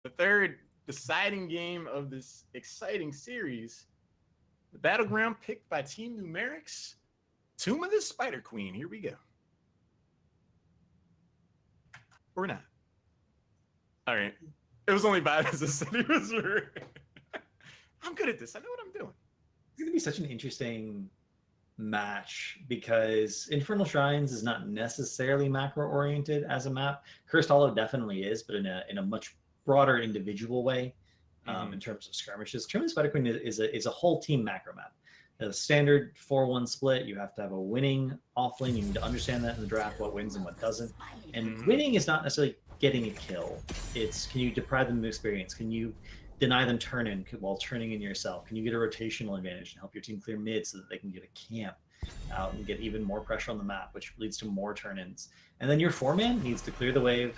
the third deciding game of this exciting series. The battleground picked by Team Newmerics. Tomb of the Spider Queen. Here we go. Or not. All right. It was only bad as I said it was. I'm good at this. I know what I'm doing. It's going to be such an interesting match because Infernal Shrines is not necessarily macro-oriented as a map. Cursed Hollow definitely is, but in a much broader individual way in terms of skirmishes. Tomb of the Spider Queen is a whole team macro map. The standard 4-1 split, you have to have a winning offlane. You need to understand that in the draft, what wins and what doesn't. And winning is not necessarily getting a kill. It's, can you deprive them of experience? Can you deny them turn-in while turning in yourself? Can you get a rotational advantage and help your team clear mid so that they can get a camp out and get even more pressure on the map, which leads to more turn-ins? And then your 4-man needs to clear the wave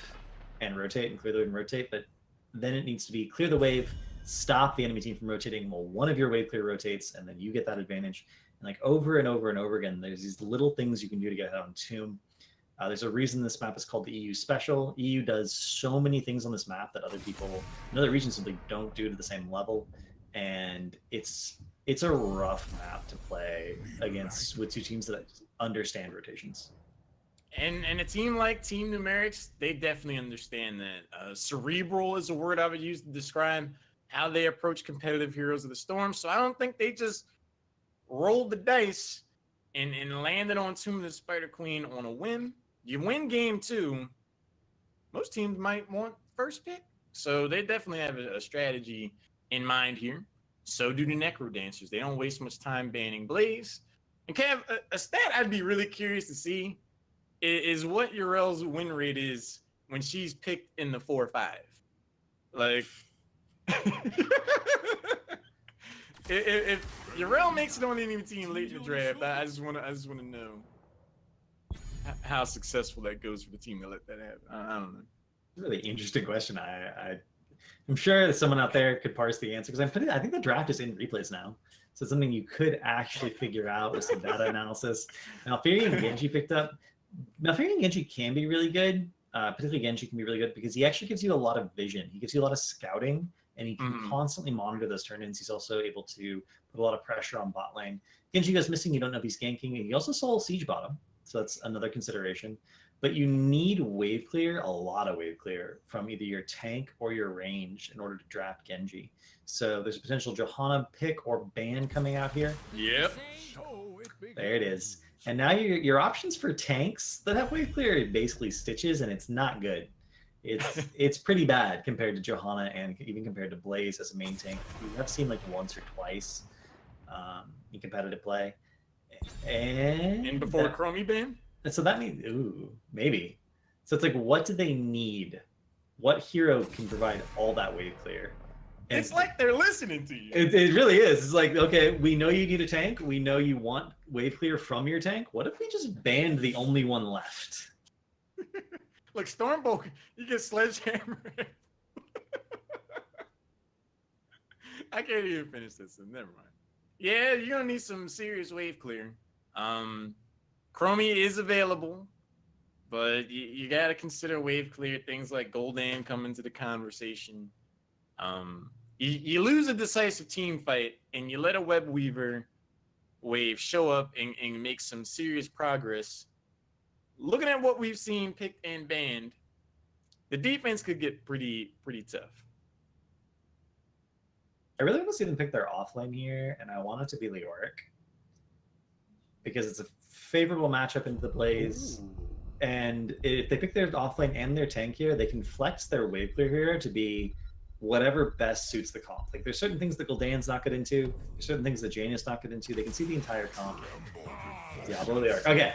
and rotate, and clear the wave and rotate, but then it needs to be clear the wave, stop the enemy team from rotating while one of your wave clear rotates, and then you get that advantage. And like over and over and over again, there's these little things you can do to get ahead on Tomb. There's a reason this map is called the EU Special. EU does so many things on this map that other people in other regions simply don't do to the same level, and it's a rough map to play against with two teams that understand rotations. And a team like Team Newmerics, they definitely understand that. Cerebral is a word I would use to describe how they approach competitive Heroes of the Storm. So I don't think they just rolled the dice and landed on Tomb of the Spider Queen on a whim. You win game 2, most teams might want first pick. So they definitely have a strategy in mind here. So do the Necrodancers. They don't waste much time banning Blaze. And Cav, a stat I'd be really curious to see is what Urel's win rate is when she's picked in the 4-5. Like, if Urel makes it on any team late in the draft, I just want to know how successful that goes for the team to let that happen. I don't know. It's a really interesting question. I'm sure that someone out there could parse the answer, because I think the draft is in replays now. So it's something you could actually figure out with some data analysis. Malfurion Genji picked up. Malfurion Genji can be really good. Particularly Genji can be really good because he actually gives you a lot of vision. He gives you a lot of scouting, and he can constantly monitor those turn-ins. He's also able to put a lot of pressure on bot lane. Genji goes missing, you don't know if he's ganking. He also sold Siege bottom, so that's another consideration. But you need wave clear, a lot of wave clear, from either your tank or your range in order to draft Genji. So there's a potential Johanna pick or ban coming out here. Yep. There it is. And now your options for tanks that have wave clear are basically Stitches, and it's not good. It's pretty bad compared to Johanna and even compared to Blaze as a main tank. You have seen like once or twice in competitive play. And before Chromie ban? And so that means, ooh, maybe. So it's like, what do they need? What hero can provide all that wave clear? And it's like they're listening to you. It really is. It's like, okay, we know you need a tank. We know you want wave clear from your tank. What if we just banned the only one left? Look, Stormbolt, you get Sledgehammer. I can't even finish this, so never mind. Yeah, you're going to need some serious wave clear. Chromie is available, but you got to consider wave clear. Things like Gul'dan come into the conversation. You lose a decisive team fight, and you let a Web Weaver wave show up and make some serious progress. Looking at what we've seen picked and banned, the defense could get pretty tough. I really want to see them pick their offlane here, and I want it to be Leoric, because it's a favorable matchup into the Blaze. Ooh. And if they pick their offlane and their tank here, they can flex their wave clear here to be whatever best suits the comp. Like, there's certain things that Gul'dan's not good into. There's certain things that Janus not good into. They can see the entire comp. Diablo Leoric. Okay.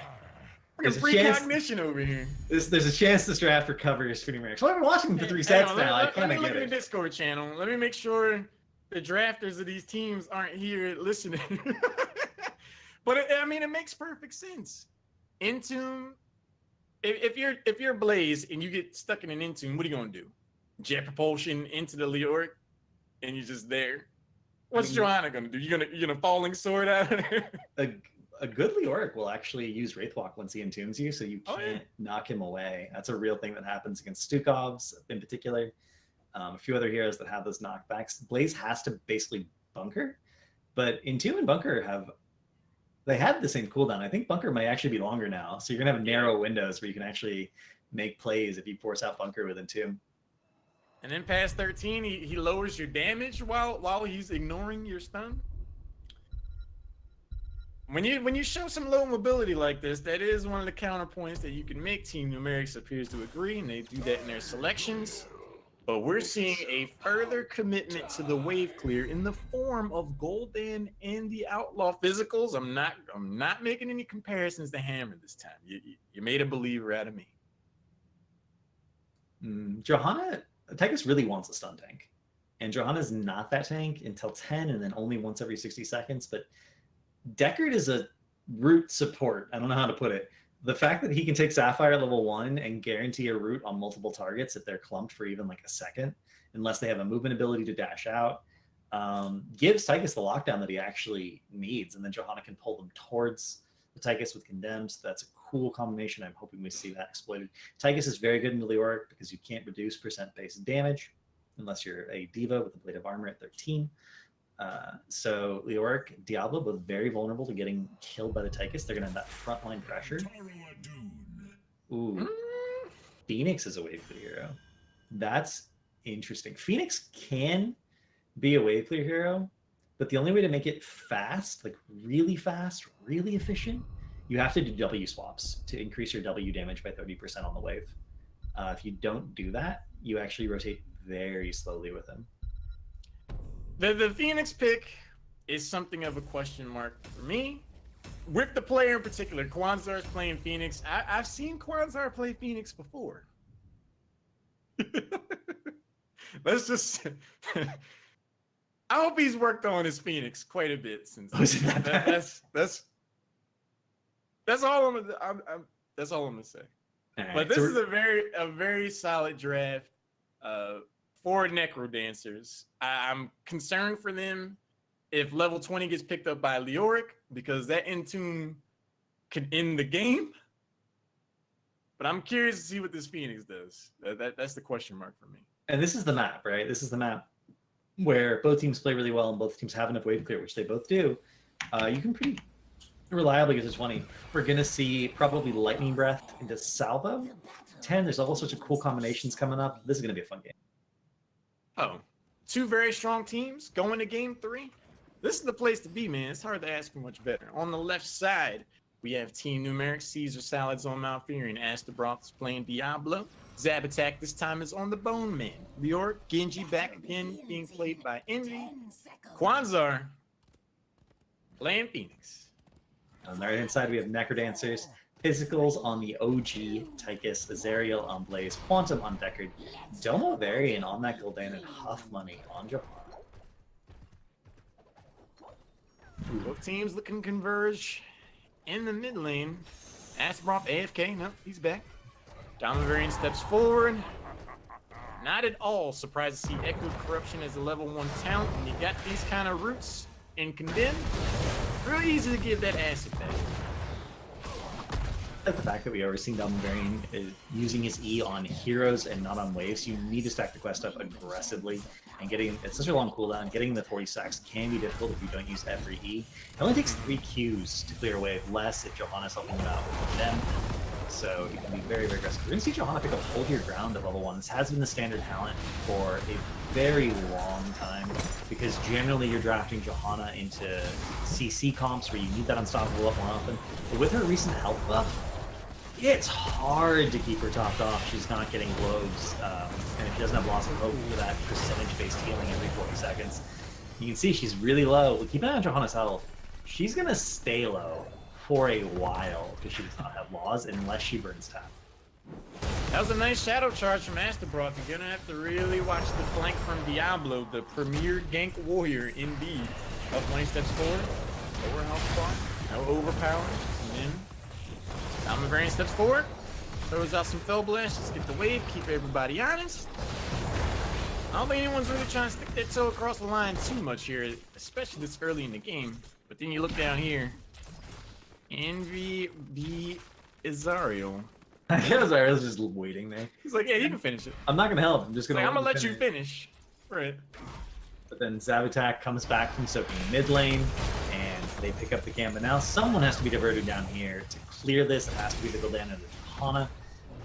There's precognition over here. There's a chance this draft recovers for Newmerics. Well, I've been watching for 3 sets now. I kind of get it. Look at the Discord channel. Let me make sure the drafters of these teams aren't here listening. But it makes perfect sense. Entomb, if you're Blaze and you get stuck in an Entomb, what are you gonna do? Jet propulsion into the Leoric, and you're just there. What's Johanna gonna do? You're gonna falling sword out of there? A good Leoric will actually use Wraithwalk once he entombs you, so you can't knock him away. That's a real thing that happens against Stukovs in particular. A few other heroes that have those knockbacks. Blaze has to basically bunker, but Entomb and Bunker had the same cooldown. I think Bunker might actually be longer now, so you're gonna have narrow windows where you can actually make plays if you force out Bunker with Entomb. And then past 13, he lowers your damage while he's ignoring your stun. When you show some low mobility like this, that is one of the counterpoints that you can make. Team Newmerics appears to agree, and they do that in their selections. But we're seeing a further commitment to the wave clear in the form of Gul'dan and the Outlaw physicals. I'm not making any comparisons to Hammer this time. You made a believer out of me. Johanna, Tychus really wants a stun tank, and Johanna's not that tank until 10, and then only once every 60 seconds. But Deckard is a root support. I don't know how to put it. The fact that he can take Sapphire level 1 and guarantee a root on multiple targets if they're clumped for even like a second, unless they have a movement ability to dash out, gives Tychus the lockdown that he actually needs. And then Johanna can pull them towards the Tychus with Condemns. That's a cool combination. I'm hoping we see that exploited. Tychus is very good in Leoric because you can't reduce percent-based damage unless you're a Diva with a Blade of Armor at 13. So Leoric, Diablo, both very vulnerable to getting killed by the Tychus. They're going to have that frontline pressure. Ooh. Phoenix is a wave clear hero. That's interesting. Phoenix can be a wave clear hero, but the only way to make it fast, like really fast, really efficient, you have to do W swaps to increase your W damage by 30% on the wave. If you don't do that, you actually rotate very slowly with him. The Phoenix pick is something of a question mark for me. With the player in particular, Kwanzar's playing Phoenix. I've seen Kwanzar play Phoenix before. Let's just... I hope he's worked on his Phoenix quite a bit since. That's all I'm gonna say. Right, but this is a very solid draft for Necrodancers. I'm concerned for them if level 20 gets picked up by Leoric, because that Entomb could end the game. But I'm curious to see what this Phoenix does. That's the question mark for me. And this is the map, right? This is the map where both teams play really well and both teams have enough wave clear, which they both do. You can pretty reliably get to 20. We're going to see probably Lightning Breath into Salvo. 10, there's all sorts of cool combinations coming up. This is going to be a fun game. Oh, two very strong teams going to game 3. This is the place to be, man. It's hard to ask for much better. On the left side, we have Team Newmerics, Caesar Salads on Malfurion, Astaroth is playing Diablo. Zab Attack this time is on the Bone Man. Leoric, Genji back again, being played by Envy. Kwanzar playing Phoenix. On the right-hand side, we have Necrodancers. Physicals on the OG Tychus, Azariel on Blaze, Quantum on Deckard, Domo Varian on that Gul'dan, and Huff Money on Johanna. Both teams looking to converge in the mid lane. Astaroth AFK, no, he's back. Domo Varian steps forward. Not at all surprised to see Echo Corruption as a level 1 talent. When you got these kind of roots in Condemn, really easy to give that acid back. The fact that we already seen Domo Varian using his E on heroes and not on waves, you need to stack the quest up aggressively. And getting it's such a long cooldown, getting the 40 stacks can be difficult if you don't use every E. It only takes 3 Qs to clear a wave, less if Johanna's helping him out with them. So he can be very, very aggressive. We're going to see Johanna pick up Hold Your Ground at level 1. This has been the standard talent for a very long time, because generally you're drafting Johanna into CC comps where you need that unstoppable up more often. But with her recent health buff, it's hard to keep her topped off. She's not getting globes, and if she doesn't have loss of hope for that percentage-based healing every 40 seconds, you can see she's really low. But keep an eye on Johanna's health. She's going to stay low for a while because she does not have laws unless she burns tap. That was a nice shadow charge from Astaroth. You're going to have to really watch the flank from Diablo, the premier gank warrior indeed. Up 20 steps forward, lower health bar, no overpower, and then Domo Varian steps forward, throws out some Fell Blast, just get the wave, keep everybody honest. I don't think anyone's really trying to stick their toe across the line too much here, especially this early in the game. But then you look down here, Envy v. Azariel. Azrael's just waiting there. He's like, yeah, you can finish it. I'm not gonna help. I'm just gonna. Like, I'm gonna let you finish. Right. But then Zabutak comes back from soaking mid lane, and they pick up the camp. But now someone has to be diverted down here to clear this. It has to be the Gul'dan and the Hana,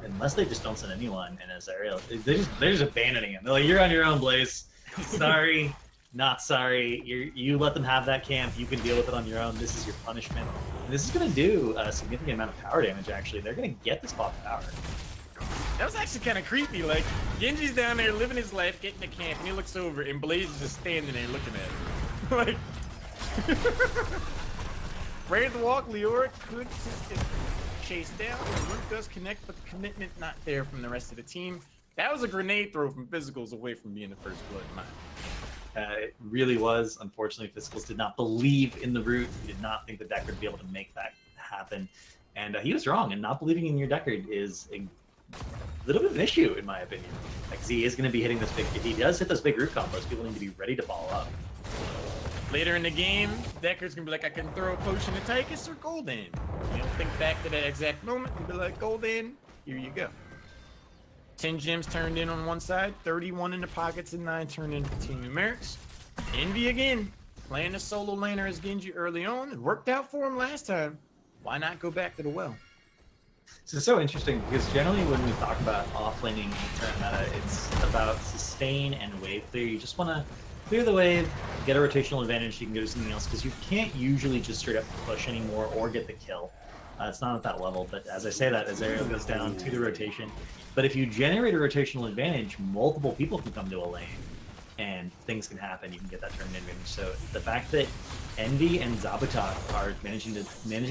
unless they just don't send anyone. And Azrael, they're just abandoning him. They're like, "You're on your own, Blaze. Sorry, not sorry. You let them have that camp. You can deal with it on your own. This is your punishment." And this is gonna do a significant amount of power damage. Actually, they're gonna get this bot power. That was actually kind of creepy. Like, Genji's down there living his life, getting to camp, and he looks over, and Blaze is just standing there looking at him. Like, ready to walk, Leoric could chase down, and Root does connect, but the commitment not there from the rest of the team. That was a grenade throw from Physicals away from being the first blood in mine. It really was. Unfortunately, Physicals did not believe in the Root. He did not think the Deckard would be able to make that happen. And he was wrong, and not believing in your Deckard is a little bit of an issue, in my opinion. Like, Z is going to be hitting this big. If he does hit those big root combos, people need to be ready to follow up. Later in the game, Deckard's gonna be like, I can throw a potion to Tychus or Gul'dan. You know, think back to that exact moment and be like, Gul'dan, here you go. 10 gems turned in on one side, 31 in the pockets, and 9 turned in for Team Newmerics. Envy again, playing a solo laner as Genji early on. It worked out for him last time. Why not go back to the well? So it's so interesting because generally when we talk about offlaning in current meta, it's about sustain and wave clear. You just want to clear the wave, get a rotational advantage, you can go to something else, because you can't usually just straight up push anymore or get the kill. It's not at that level, but as I say that, Azrael goes down to the rotation. But if you generate a rotational advantage, multiple people can come to a lane, and things can happen. You can get that turn advantage. So the fact that Envy and Zabutak are managing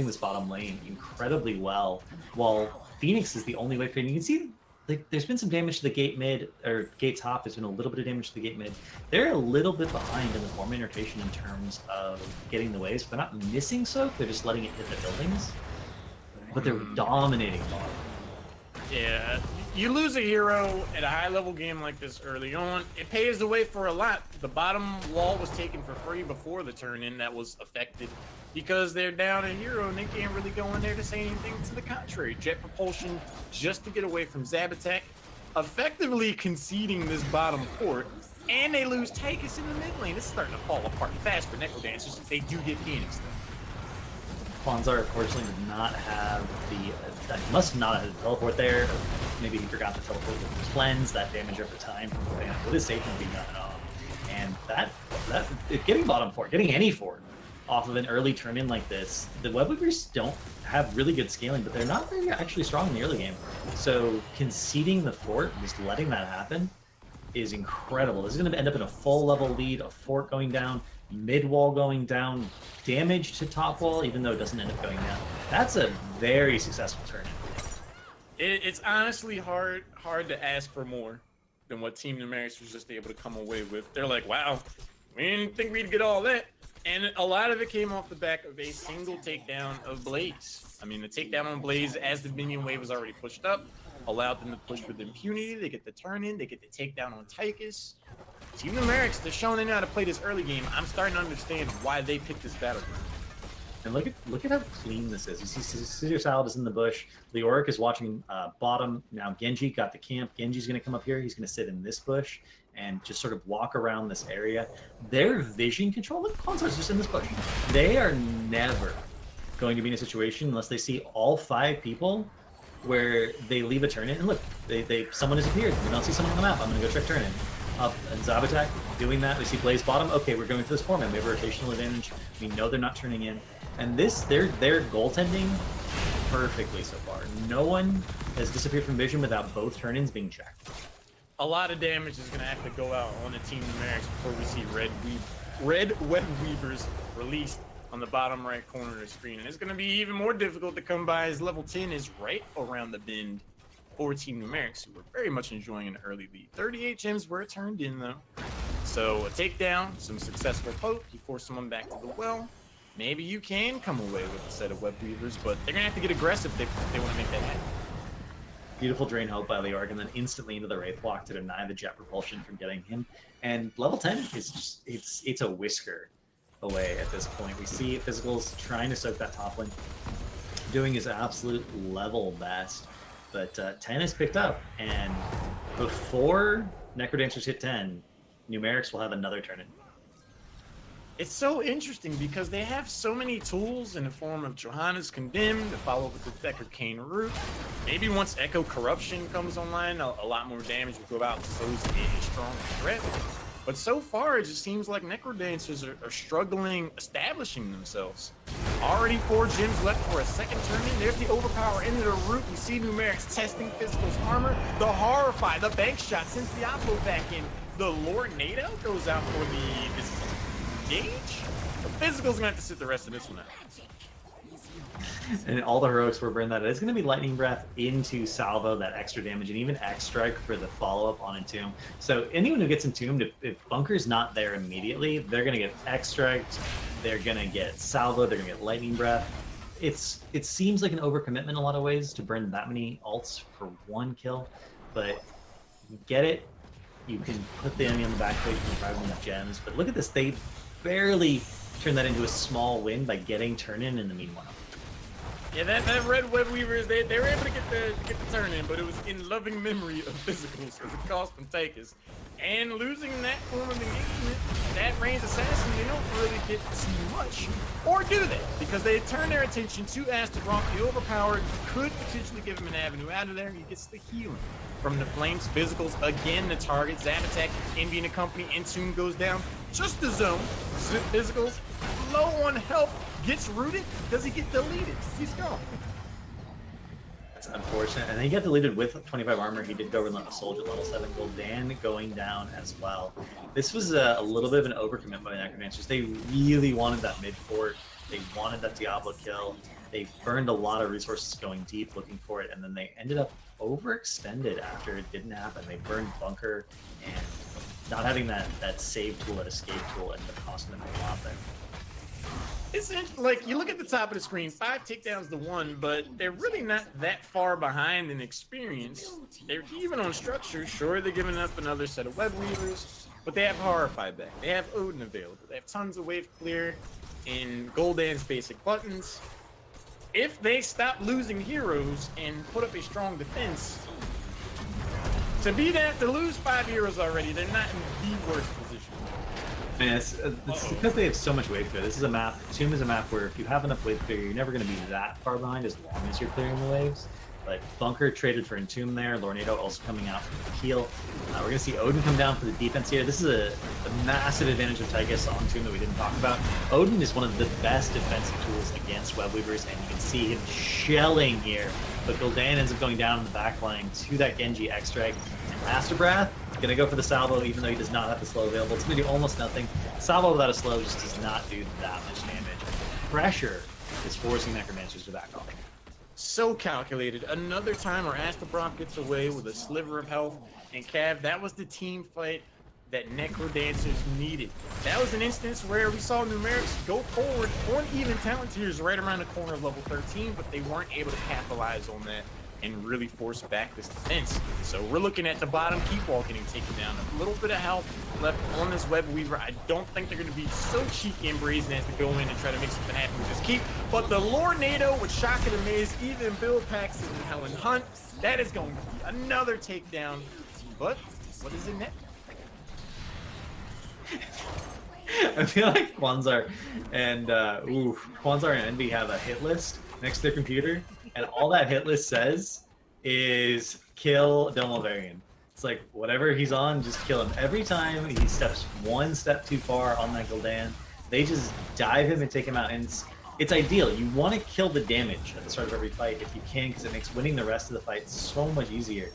this bottom lane incredibly well, while Phoenix is the only way for you can see. Like, there's been some damage to the gate mid, or gate top. There's been a little bit of damage to the gate mid. They're a little bit behind in the 4-man rotation in terms of getting the waves. They're not missing soak, they're just letting it hit the buildings. But they're dominating bottom. Yeah, you lose a hero at a high-level game like this early on, it pays the way for a lot. The bottom wall was taken for free before the turn-in that was affected because they're down a hero and they can't really go in there to say anything to the contrary. Jet propulsion just to get away from Zabutak, effectively conceding this bottom fort, and they lose Tychus in the mid lane. It's starting to fall apart fast for Necrodancers if they do get Phoenix though. Kwanzaa unfortunately did not have the, must not have the teleport there, or maybe he forgot to teleport with the cleanse, that damage over time from the what is safe and being done at all. And that getting bottom fort, getting any fort off of an early turn in like this, the web weavers don't have really good scaling, but they're not very actually strong in the early game. So conceding the fort, just letting that happen, is incredible. This is going to end up in a full level lead, a fort going down, mid wall going down, damage to top wall, even though it doesn't end up going down. That's a very successful turn. It's honestly hard to ask for more than what Team Newmerics was just able to come away with. They're like, wow, we didn't think we'd get all that. And a lot of it came off the back of a single takedown of Blaze. I mean, the takedown on Blaze as the minion wave was already pushed up, allowed them to push with impunity. They get the turn in, they get the takedown on Tychus. Team Newmerics, they're showing they know how to play this early game. I'm starting to understand why they picked this battle. And look at how clean this is. You see Caesar Salad is in the bush. Leoric is watching bottom. Now Genji got the camp. Genji's going to come up here. He's going to sit in this bush and just sort of walk around this area. Their vision control, look, Kwanzaa's just in this bush. They are never going to be in a situation unless they see all 5 people where they leave a turn in. And look, someone has appeared. We don't see someone on the map. I'm going to go check turn in. Up and Zabutak doing that. We see Blaze bottom. Okay, we're going for this 4-man. We have a rotational advantage. We know they're not turning in. And this, they're goaltending perfectly so far. No one has disappeared from vision without both turn-ins being checked. A lot of damage is going to have to go out on the Team Newmerics before we see red web weavers released on the bottom right corner of the screen. And it's going to be even more difficult to come by as level 10 is right around the bend for Team Newmerics, who were very much enjoying an early lead. 38 gems were turned in though. So a takedown, some successful poke, you force someone back to the well. Maybe you can come away with a set of web weavers, but they're gonna have to get aggressive if they want to make that happen. Beautiful drain hope by Leoric, and then instantly into the Wraith Walk to deny the jet propulsion from getting him. And level 10 is just, it's a whisker away at this point. We see Physicals trying to soak that top lane, doing his absolute level best. But 10 is picked up, and before Necrodancers hit 10, Newmerics will have another turn in. It's so interesting because they have so many tools in the form of Johanna's Condemned to follow up with the Decker Cane Root. Maybe once Echo Corruption comes online, a lot more damage will go about to pose a strong threat. But so far, it just seems like Necrodancers are struggling establishing themselves. Already 4 gems left for a second turn in. There's the Overpower into the root. We see Newmerics testing Physical's armor. The Horrify, the bank shot sends Diablo back in. The Lornado goes out for the Gauge? The Physical's gonna have to sit the rest of this one out. And all the heroics were burned that. It's going to be Lightning Breath into Salvo, that extra damage, and even X-Strike for the follow-up on Entomb. So anyone who gets Entombed, if Bunker's not there immediately, they're going to get X-Striked, they're going to get Salvo, they're going to get Lightning Breath. It seems like an overcommitment in a lot of ways to burn that many ults for 1 kill, but you get it. You can put the enemy on the back foot, you can drive them with gems, but look at this. They barely turned that into a small win by getting turn-in the meanwhile. Yeah, that Red Web Weavers, they were able to get the turn in, but it was in loving memory of Physicals because it cost them Takers. And losing that form of engagement, that Range Assassin, they don't really get too much. Or do they? Because they turn their attention to Astaroth, the Overpowered, could potentially give him an avenue out of there. He gets the healing from the Flames. Physicals, again, the target. Zap attack, Envy and Company, Entomb goes down. Just the zone. Physicals, low on health, gets rooted. Does he get deleted? He's gone. That's unfortunate. And he got deleted with 25 armor. He did go Relentless Soldier level 7. Gul'dan going down as well. This was a little bit of an overcommit by the Necrodancers. They really wanted that mid fort. They wanted that Diablo kill. They burned a lot of resources going deep looking for it, and then they ended up overextended after it didn't happen. They burned Bunker, and not having that save tool, that escape tool, ended up costing them a lot there. It's like, you look at the top of the screen, 5 takedowns to 1, but they're really not that far behind in experience. They're even on structure. Sure, they're giving up another set of Web Weavers, but they have Horrify back. They have Odin available. They have tons of Wave Clear in Gul'dan's basic buttons. If they stop losing heroes and put up a strong defense, to lose 5 heroes already, they're not in the worst position. Man, it's because they have so much wave clear. This is a map. Tomb is a map where if you have enough wave clear, you're never going to be that far behind as long as you're clearing the waves. But Bunker traded for Entomb there. Lornado also coming out for the heal. We're going to see Odin come down for the defense here. This is a massive advantage of Tychus on Tomb that we didn't talk about. Odin is one of the best defensive tools against Web Weavers, and you can see him shelling here. But Gul'dan ends up going down in the back line to that Genji X-Strike. Astabrath gonna go for the salvo, even though he does not have the slow available. It's gonna do almost nothing. Salvo without a slow just does not do that much damage. Pressure is forcing Necrodancers to back off. So calculated. Another time where Astabrath gets away with a sliver of health. And Cav, that was the team fight that Necrodancers needed. That was an instance where we saw Newmerics go forward on even talent tiers right around the corner of level 13, but they weren't able to capitalize on that and really force back this defense. So we're looking at the bottom keep wall getting taken down. A little bit of health left on this Web Weaver. I don't think they're going to be so cheeky and brazen as to go in and try to make something happen with this keep. But the Lornado with Shock and Amaze, even Bill Paxton and Helen Hunt, that is going to be another takedown. But what is it net? I feel like Kwanzar and Envy have a hit list next to their computer, and all that hit list says is kill Delmavarian. It's like whatever he's on, just kill him. Every time he steps one step too far on that Gul'dan, they just dive him and take him out. And it's ideal. You want to kill the damage at the start of every fight if you can, because it makes winning the rest of the fight so much easier.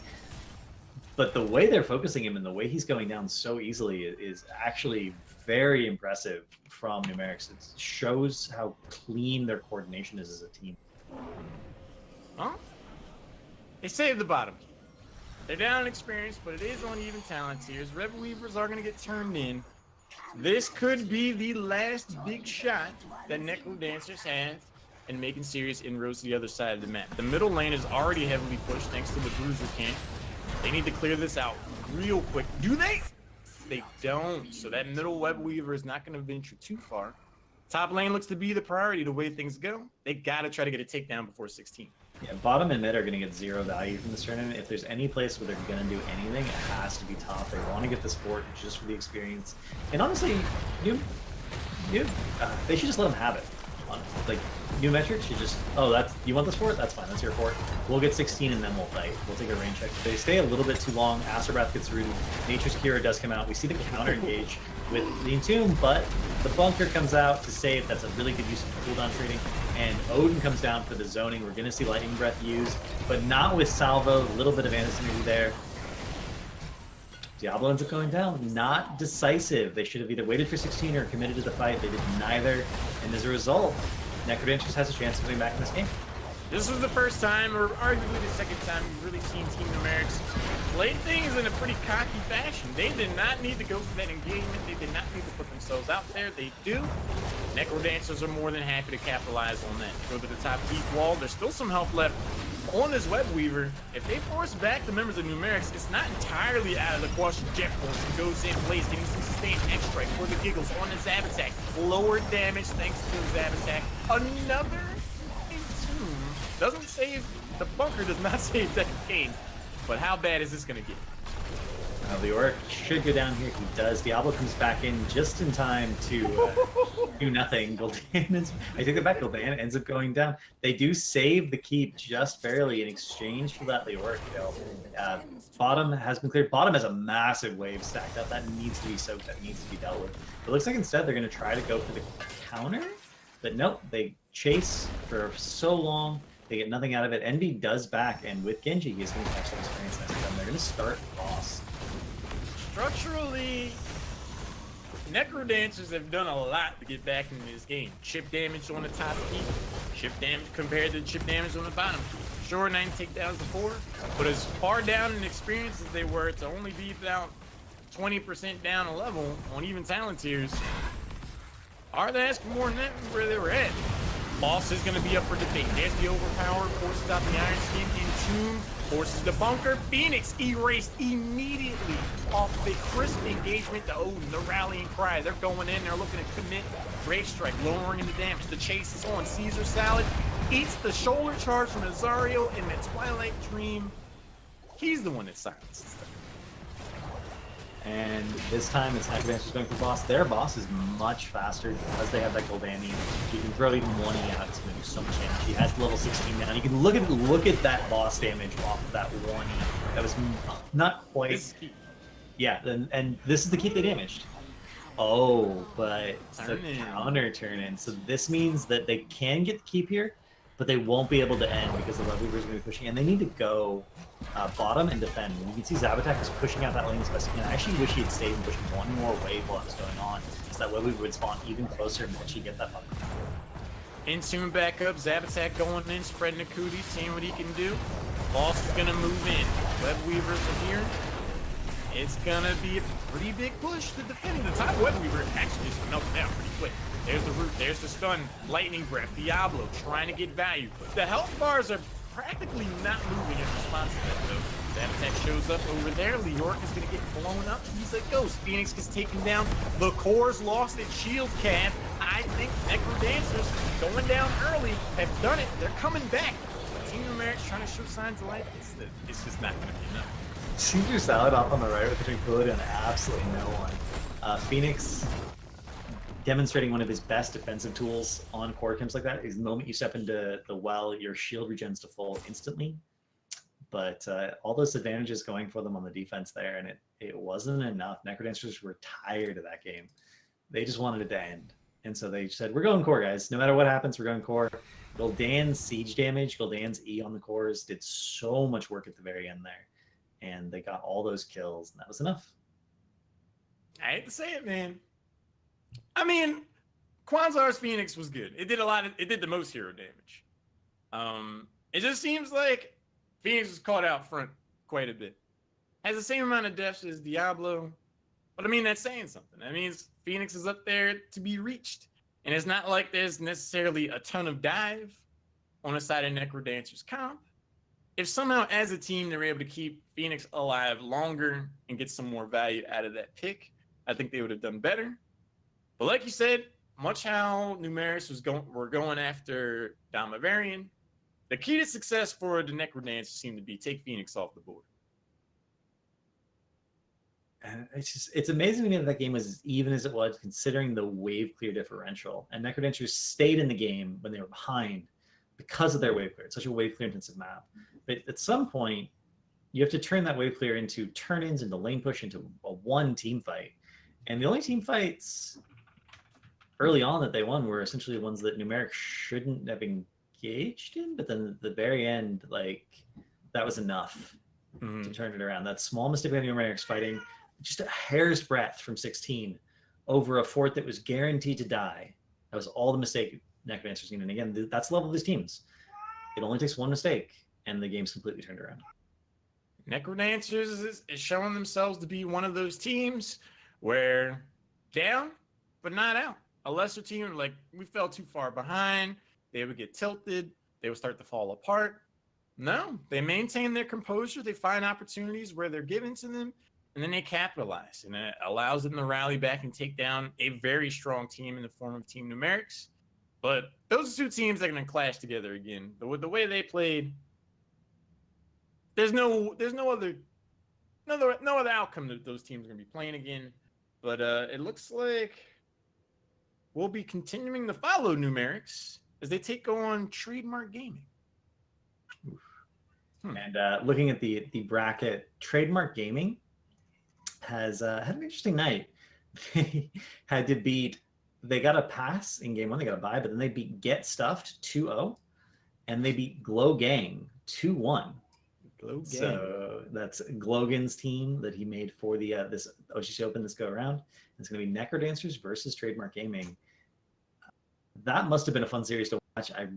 But the way they're focusing him and the way he's going down so easily is actually very impressive from Newmerics. It shows how clean their coordination is as a team. Huh? They saved the bottom. They're down in experience, but it is on even talent tiers. Red Weavers are going to get turned in. This could be the last big shot that Necrodancers have in making serious inroads to the other side of the map. The middle lane is already heavily pushed thanks to the Bruiser camp. They need to clear this out real quick. Do they? They don't. So that middle Web Weaver is not going to venture too far. Top lane looks to be the priority the way things go. They got to try to get a takedown before 16. Yeah, bottom and mid are going to get 0 value from this tournament. If there's any place where they're going to do anything, it has to be top. They want to get this fort just for the experience. And honestly, they should just let them have it. Like, Newmerics should just, oh, that's, you want this fort? That's fine, that's your fort. We'll get 16 and then we'll fight. We'll take a rain check. If they stay a little bit too long, Astrobreath gets rooted, Nature's Cure does come out. We see the counter engage with the Entomb, but the bunker comes out to save. That's a really good use of cooldown trading. And Odin comes down for the zoning. We're going to see Lightning Breath used, but not with Salvo. A little bit of anti-synergy there. Diablo ends up going down. Not decisive. They should have either waited for 16 or committed to the fight. They did neither. And as a result, Necrodancers has a chance of coming back in this game. This was the first time, or arguably the second time, we've really seen Team Newmerics play things in a pretty cocky fashion. They did not need to go for that engagement. They did not need to put themselves out there. They do. Necrodancers are more than happy to capitalize on that. Go to the top deep wall. There's still some health left on this Web Weaver. If they force back the members of Newmerics, it's not entirely out of the question. Jet Force and goes in, plays, getting some sustained X-Strike for the giggles on the Zab attack. Lower damage thanks to the Zab attack. Another Entomb. Doesn't save, the bunker does not save Second Kane. But how bad is this going to get? The Orc should go down here. He does. Diablo comes back in just in time to do nothing. Gul'dan I take it back. Gul'dan ends up going down. They do save the keep just barely in exchange for that Leoric kill. Bottom has been cleared. Bottom has a massive wave stacked up. That needs to be soaked. That needs to be dealt with. It looks like instead they're going to try to go for the counter. But nope. They chase for so long. They get nothing out of it. Envy does back, and with Genji, he's going to catch some experience next time. They're going to start boss. Structurally, Necrodancers have done a lot to get back into this game. Chip damage on the top keep, chip damage compared to chip damage on the bottom keep. Sure, 9 takedowns before, but as far down in experience as they were, to only be about 20% down a level on even talent tiers, hard to ask for more than that where they were at. Boss is going to be up for debate. There's the overpower, forces out the Iron Skin, Entomb, forces the bunker. Phoenix erased immediately off the crisp engagement to Odin, the rallying cry. They're going in, they're looking to commit. Great strike, lowering the damage. The chase is on. Caesar Salad eats the shoulder charge from Azario in the Twilight Dream. He's the one that silences them. And this time it's Necrodancers going for boss. Their boss is much faster because they have that Gul'dan. You can throw even one out, it's going to do so much damage. He has level 16 now. You can look at that boss damage off of that one. That was not quite. Yeah, and this is the keep they damaged. Oh, but the counter turn in. So this means that they can get the keep here, but they won't be able to end because the Web Weaver is going to be pushing, and they need to go bottom and defend. You can see Zabatak is pushing out that lane as best he can. I actually wish he had stayed and pushed one more wave while it was going on, so that Web Weaver would spawn even closer and actually get that button. Entomb back up, Zabatak going in, spreading the cooties, seeing what he can do. Boss is going to move in. Web Weavers are here. It's going to be a pretty big push to defend. The top Web Weaver actually just melted down pretty quick. There's the root, there's the stun, Lightning Breath, Diablo trying to get value. The health bars are practically not moving in response to that, though. That attack shows up over there. Leoric is going to get blown up. He's a ghost. Phoenix gets taken down. The core's lost its shield cap. I think Necrodancers going down early have done it. They're coming back. Team Newmerics trying to show signs of life. It's just not going to be enough. Caesar Salad off on the right with the tranquility on absolutely no one. Phoenix demonstrating one of his best defensive tools on core camps like that is the moment you step into the well, your shield regens to full instantly. But all those advantages going for them on the defense there, and it wasn't enough. Necrodancers were tired of that game. They just wanted it to end. And so they said, we're going core, guys. No matter what happens, we're going core. Gul'dan's siege damage, Gul'dan's E on the cores did so much work at the very end there. And they got all those kills, and that was enough. I hate to say it, man. I mean, Kwanzar's Phoenix was good. It did the most hero damage. It just seems like Phoenix was caught out front quite a bit. Has the same amount of deaths as Diablo, but I mean, that's saying something. That means Phoenix is up there to be reached. And it's not like there's necessarily a ton of dive on the side of Necrodancers comp. If somehow as a team they're able to keep Phoenix alive longer and get some more value out of that pick, I think they would have done better. But like you said, much how Newmerics were going after Damavarian, the key to success for the Necrodancers seemed to be take Phoenix off the board. And it's amazing to me that that game was as even as it was, considering the wave clear differential. And Necrodancers stayed in the game when they were behind because of their wave clear. It's such a wave clear intensive map. But at some point, you have to turn that wave clear into turn-ins, into lane push, into a one team fight. And the only team fights early on that they won were essentially the ones that Newmerics shouldn't have engaged in. But then at the very end, like, that was enough to turn it around. That small mistake by Newmerics fighting just a hair's breadth from 16 over a fort that was guaranteed to die. That was all the mistake Necrodancers needed. And again, that's the level of these teams. It only takes one mistake, and the game's completely turned around. Necrodancers is showing themselves to be one of those teams where down, but not out. A lesser team, like, we fell too far behind. They would get tilted. They would start to fall apart. No, they maintain their composure. They find opportunities where they're given to them, and then they capitalize, and it allows them to rally back and take down a very strong team in the form of Team Newmerics. But those are two teams that are going to clash together again. But with the way they played, there's no other outcome that those teams are going to be playing again. But it looks like we'll be continuing to follow Newmerics as they take on Trademark Gaming. And looking at the bracket, Trademark Gaming has had an interesting night. They had to beat, they got a pass in game one, they got a bye, but then they beat Get Stuffed 2-0, and they beat Glow Gang 2-1. Glow Gang. So that's Glogan's team that he made for the this HGC Open this go around. It's going to be Necrodancers versus Trademark Gaming. That must have been a fun series to watch. I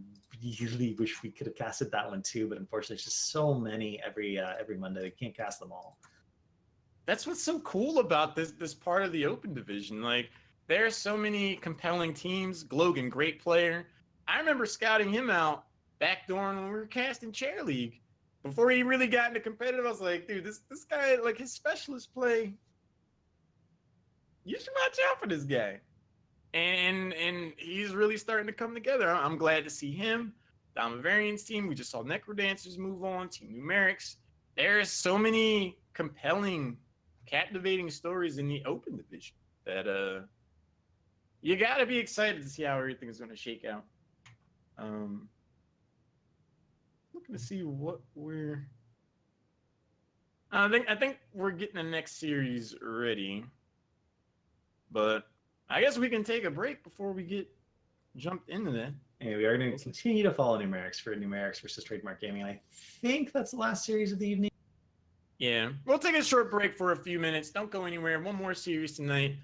really wish we could have casted that one too, but unfortunately, it's just so many every Monday. They can't cast them all. That's what's so cool about this part of the Open Division. Like, there are so many compelling teams. Glogan, great player. I remember scouting him out back during when we were casting Chair League. Before he really got into competitive, I was like, dude, this guy, like, his specialist play, you should watch out for this guy. And he's really starting to come together. I'm glad to see him. Domavarian's team, we just saw Necrodancers move on, Team Newmerics. There's so many compelling, captivating stories in the Open Division that you got to be excited to see how everything is going to shake out. Looking to see what we're. I think we're getting the next series ready, but I guess we can take a break before we get jumped into that. And we are going to continue to follow Newmerics for Newmerics versus Trademark Gaming. I think that's the last series of the evening. Yeah, we'll take a short break for a few minutes. Don't go anywhere. One more series tonight.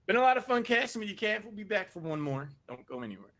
Been a lot of fun casting with you, Cav. We'll be back for one more. Don't go anywhere.